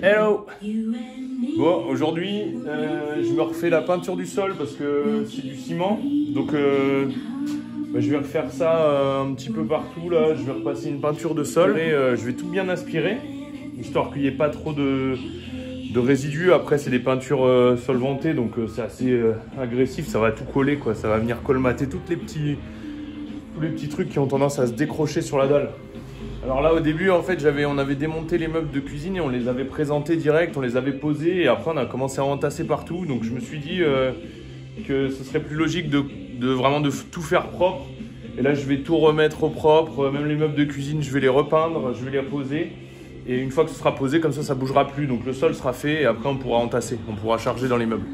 Hello. Bon, aujourd'hui, je me refais la peinture du sol parce que c'est du ciment. Donc, je vais refaire ça un petit peu partout. Là, je vais repasser une peinture de sol et je vais tout bien aspirer, histoire qu'il n'y ait pas trop de résidus. Après, c'est des peintures solvantées, donc c'est assez agressif. Ça va tout coller, quoi. Ça va venir colmater tous les petits trucs qui ont tendance à se décrocher sur la dalle. Alors là, au début, en fait, on avait démonté les meubles de cuisine et on les avait présentés direct, on les avait posés et après on a commencé à entasser partout. Donc je me suis dit que ce serait plus logique de vraiment tout faire propre. Et là, je vais tout remettre au propre, même les meubles de cuisine, je vais les repeindre, je vais les reposer. Et une fois que ce sera posé, comme ça bougera plus. Donc le sol sera fait et après on pourra entasser, on pourra charger dans les meubles.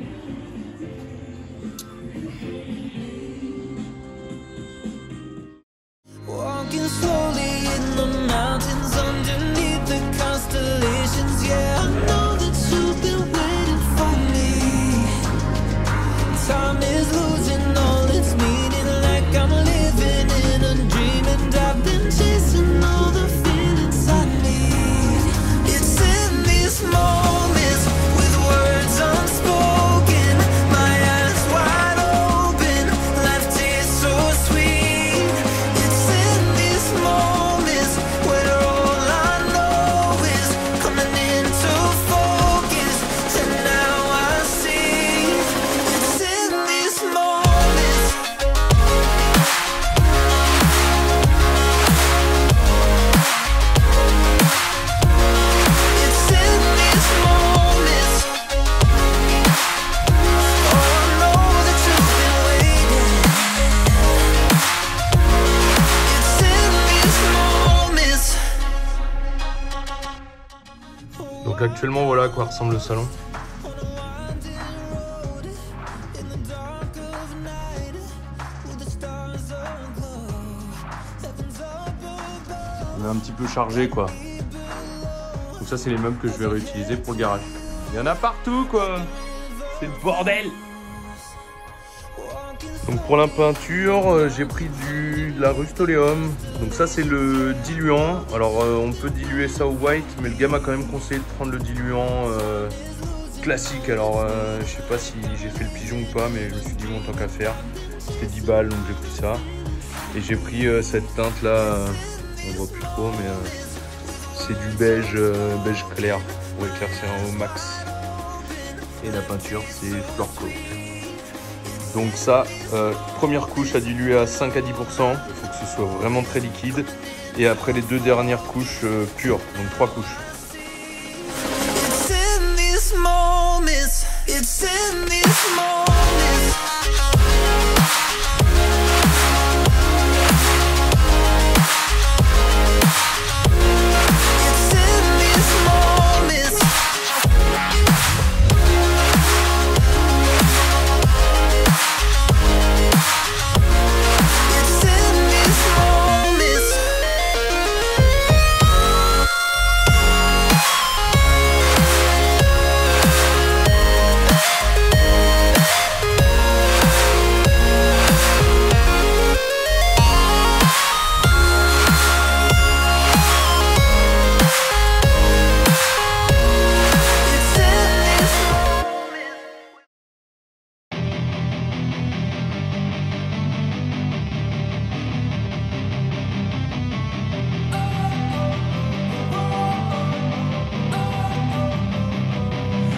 Donc actuellement, voilà à quoi ressemble le salon. On est un petit peu chargé, quoi. Donc ça, c'est les meubles que je vais réutiliser pour le garage. Il y en a partout, quoi. C'est le bordel. Donc pour la peinture, j'ai pris de la Rust-Oleum. Donc ça, c'est le diluant. Alors on peut diluer ça au white, mais le gars m'a quand même conseillé de prendre le diluant classique. Alors je sais pas si j'ai fait le pigeon ou pas, mais je me suis dit bon, tant qu'à faire. C'était 10 balles, donc j'ai pris ça. Et j'ai pris cette teinte là, on voit plus trop, mais c'est du beige clair pour éclaircir au max. Et la peinture, c'est Florco. Donc ça, première couche à diluer à 5 à 10%, il faut que ce soit vraiment très liquide. Et après les deux dernières couches pures, donc 3 couches.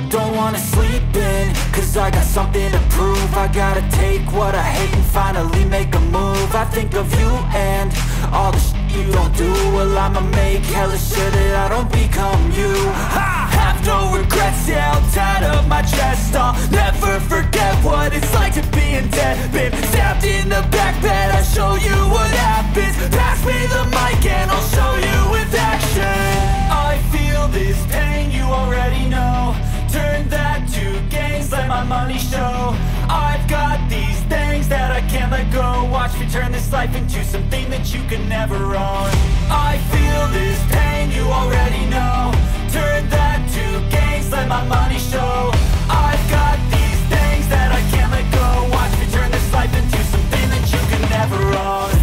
Don't wanna sleep in, cause I got something to prove. I gotta take what I hate and finally make a move. I think of you and all the shit you don't do. Well, I'ma make hella sure that I don't become you. I have no regrets, yeah, I'll tie up my chest. I'll never forget what it's like to be in debt. Been stabbed in the back bed, I'll show you what happens. Pass me the mic and I'll show you with action. I feel this pain, you already know. Turn that to gains, let my money show. I've got these things that I can't let go. Watch me turn this life into something that you can never own. I feel this pain, you already know. Turn that to gains, let my money show. I've got these things that I can't let go. Watch me turn this life into something that you can never own.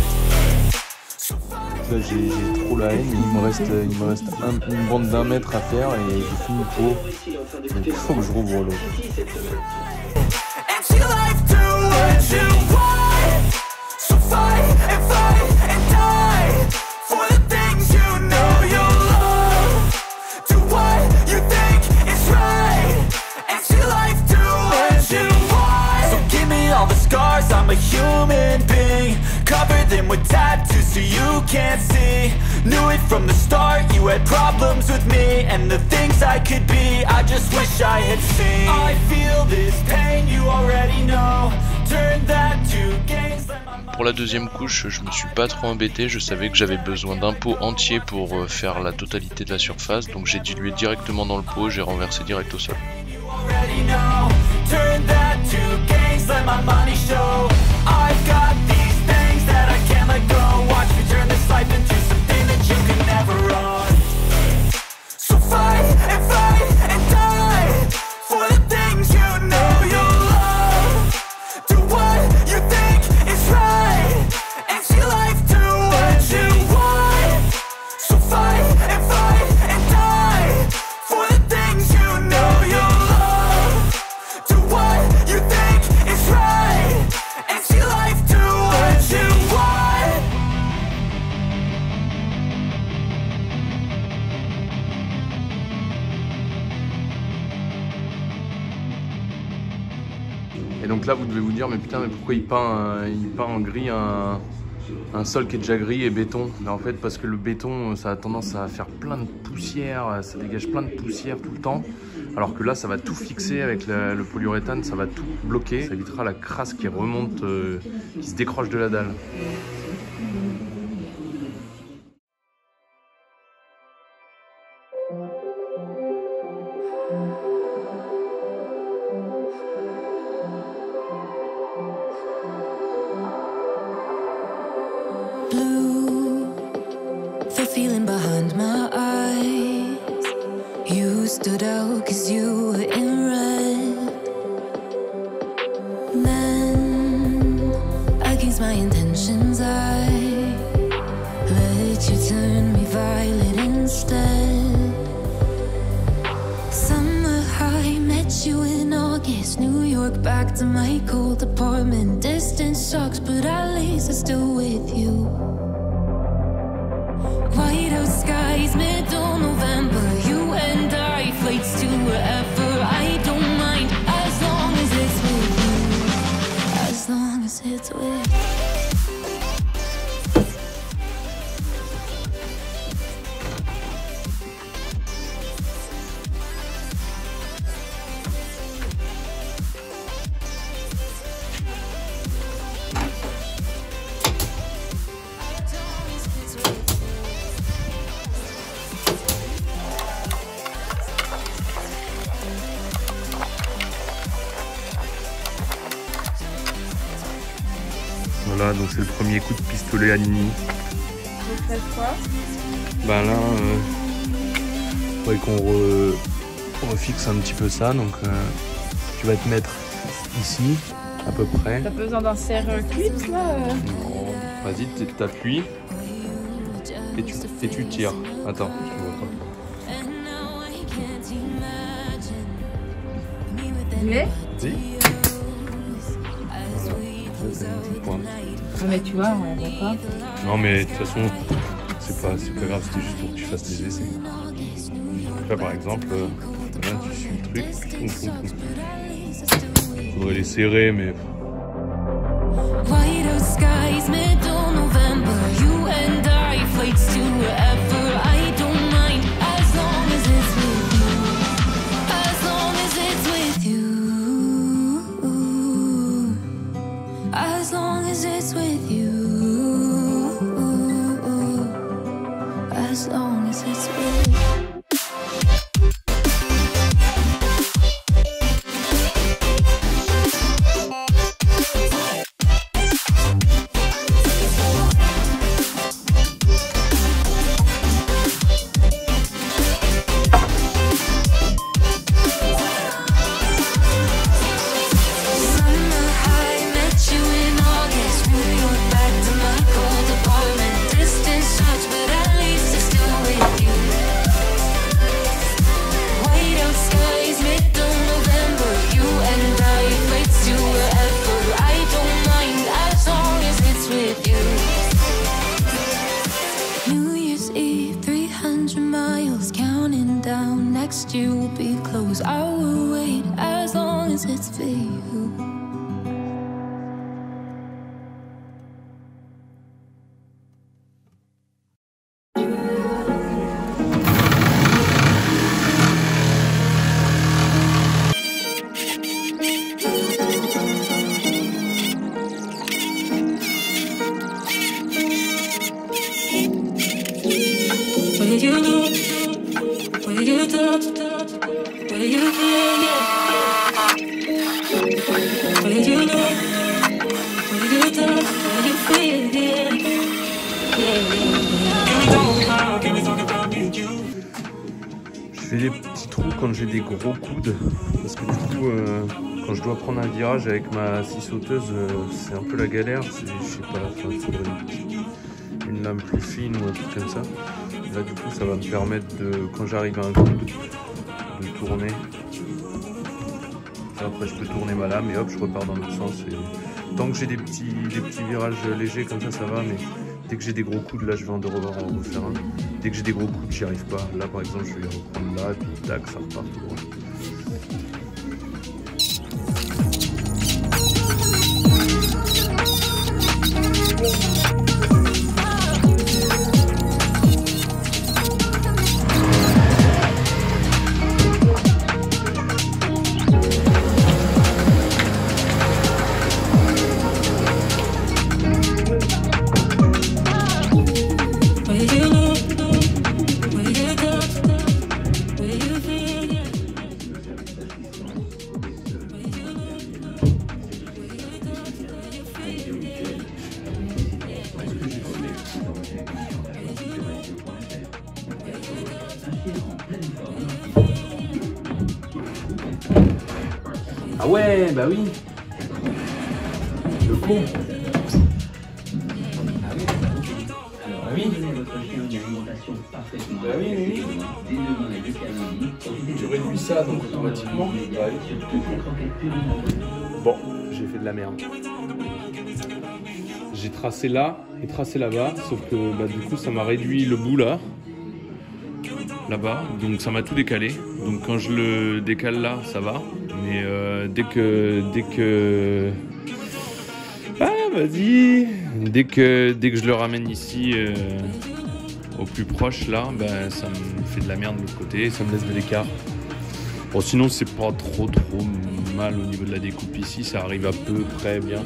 So fight. là j'ai trop la haine, il me reste une bande d'1 mètre à faire et j'ai fini le pot. Donc il faut que je rouvre l'autre. I'm a human being, cover them with tattoos so you can't see. Knew it from the start, you had problems with me and the things I could be, I just wish I had seen. I feel this pain, you already know. Turn that to gains. Pour la deuxième couche, je me suis pas trop embêté, je savais que j'avais besoin d'un pot entier pour faire la totalité de la surface, donc j'ai dilué directement dans le pot, j'ai renversé direct au sol. Turn that to gains, let my money show. I've got these things that I can't let go. Watch me turn this life into something that you can never run. So fight and die for the things you know you love. Do what you think is right and see life do what you want. So fight and die for the things you know you love. Et donc là vous devez vous dire mais putain mais pourquoi il peint en gris un sol qui est déjà gris et béton? Mais en fait parce que le béton ça a tendance à faire plein de poussière, ça dégage plein de poussière tout le temps. Alors que là ça va tout fixer avec le polyuréthane, ça va tout bloquer. Ça évitera la crasse qui remonte, qui se décroche de la dalle. Feeling behind my eyes, you stood out 'cause you were in red. Then, against my intentions, I let you turn me violet instead. Summer high, met you in August, New York, back to my cold apartment. Distance sucks, but at least I'm still with you. Whiteout skies, middle November. You and I, flights to wherever. I don't mind as long as it's with you. As long as it's with you. Voilà, donc c'est le premier coup de pistolet à Nini. Vous faites quoi? Ben là, il faudrait qu'on refixe un petit peu ça. Donc tu vas te mettre ici, à peu près. T'as besoin d'un serre-clips là? Non, vas-y, t'appuies et tu tires. Attends, je te vois pas. Vous voulez? Si. Ah mais tu vois, on voit pas. Non mais de toute façon, c'est pas grave, c'était juste pour que tu fasses des essais. Donc là par exemple, là tu suis le truc. Faudrait les serrer mais... Whiteout skies, middle November. You and I, flights to wherever. I don't mind as long as it's with you. As long as it's with you. As long as it's with you. As long as it's with you. Such next year will be close. I will wait as long as it's for you. Je fais des petits trous quand j'ai des gros coudes parce que du coup quand je dois prendre un virage avec ma scie sauteuse c'est un peu la galère. Je sais pas, il faudrait une lame plus fine ou un truc comme ça. Là du coup ça va me permettre de, quand j'arrive à un coude, de tourner. Après je peux tourner ma lame et hop je repars dans l'autre sens. Et tant que j'ai des petits virages légers comme ça va, mais dès que j'ai des gros coudes là je vais en refaire un. Dès que j'ai des gros coudes j'y arrive pas. Là par exemple je vais reprendre là et puis tac ça repart tout droit. Ah ouais, bah oui. Le con. Ah oui. Alors, oui. Bah oui. Tu réduis ça donc automatiquement. Bon, j'ai fait de la merde. J'ai tracé là et tracé là-bas, sauf que bah, du coup ça m'a réduit le bout là-bas, donc ça m'a tout décalé. Donc quand je le décale là, ça va, mais dès que dès que je le ramène ici au plus proche là, bah, ça me fait de la merde de l'autre côté, ça me laisse de l'écart. Bon sinon c'est pas trop mal au niveau de la découpe ici, ça arrive à peu près bien.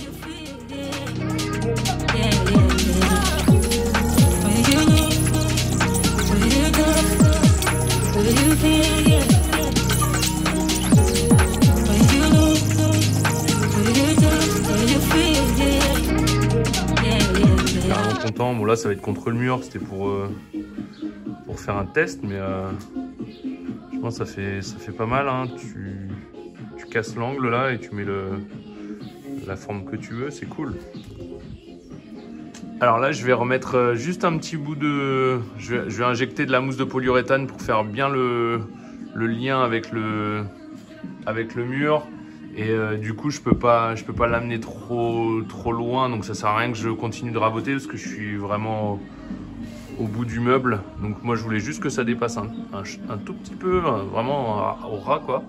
Carrément content, bon là ça va être contre le mur, c'était pour faire un test, mais je pense que ça fait pas mal, hein. Tu casses l'angle là et tu mets la forme que tu veux, c'est cool. Alors là je vais remettre juste un petit bout de... Je vais injecter de la mousse de polyuréthane pour faire bien le lien avec le mur. Et du coup je peux pas l'amener trop loin, donc ça sert à rien que je continue de raboter parce que je suis vraiment au bout du meuble. Donc moi je voulais juste que ça dépasse un tout petit peu, vraiment au ras quoi.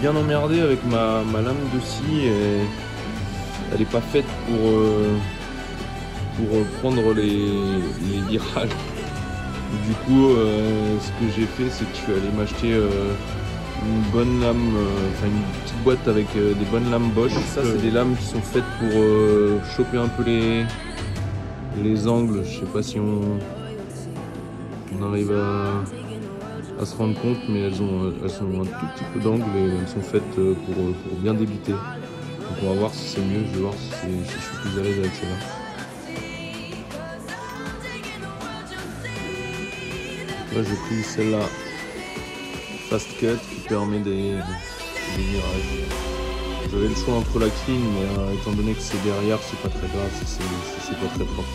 Bien emmerdé avec ma lame de scie, et elle n'est pas faite pour prendre les virages. Du coup ce que j'ai fait c'est que je suis allé m'acheter une bonne lame, enfin une petite boîte avec des bonnes lames Bosch. Ça c'est des lames qui sont faites pour choper un peu les angles. Je sais pas si on arrive à se rendre compte, mais elles ont un tout petit peu d'angle et elles sont faites pour bien débiter. Donc on va voir si c'est mieux, je vais voir si je suis plus à l'aise avec celle-là. Là j'ai pris celle-là fast cut qui permet des mirages. J'avais le choix entre la clean, mais étant donné que c'est derrière, c'est pas très grave si c'est pas très propre.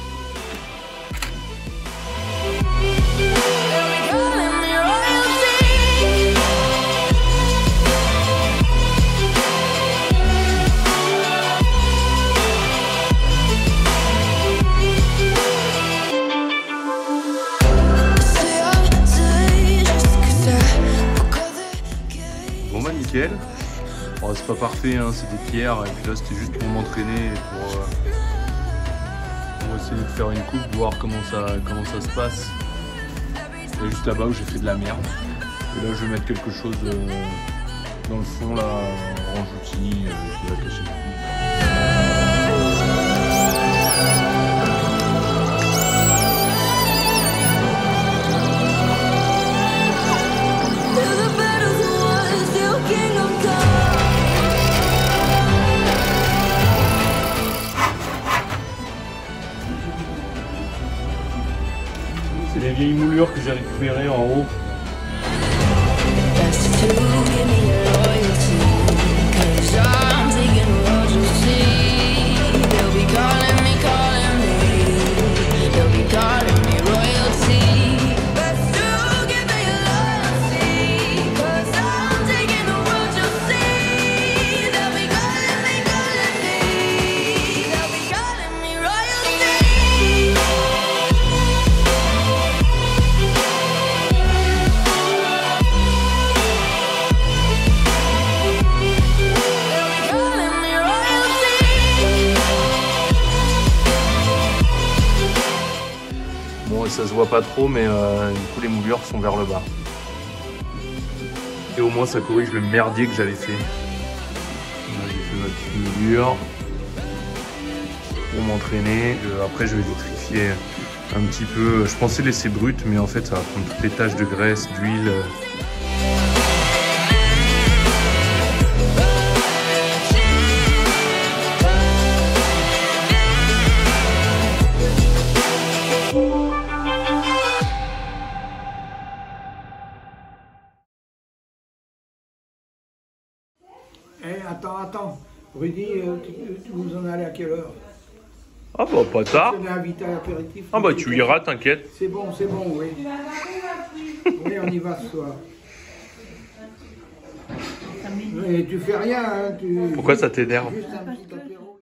Bon bah nickel. Bon, c'est pas parfait, hein, c'est des pierres et puis là c'était juste pour m'entraîner et pour essayer de faire une coupe, voir comment ça se passe. Et juste là-bas où j'ai fait de la merde. Et là je vais mettre quelque chose dans le fond là, en range-outil qui va cacher le coup. C'est les vieilles moulures que j'ai récupérées en haut. Ça se voit pas trop, mais du coup les moulures sont vers le bas. Et au moins ça corrige le merdier que j'avais fait. Là, j'ai fait ma petite moulure pour m'entraîner. Après je vais vitrifier un petit peu. Je pensais laisser brut, mais en fait ça va prendre toutes les taches de graisse, d'huile. Attends. Rudy, tu vous en allez à quelle heure? Ah bah pas tard. Tu m'as invité à l'apéritif. Ah bah tu iras, t'inquiète. C'est bon, oui. Oui, on y va ce soir. Et tu fais rien, hein, Pourquoi ça t'énerve? Juste un petit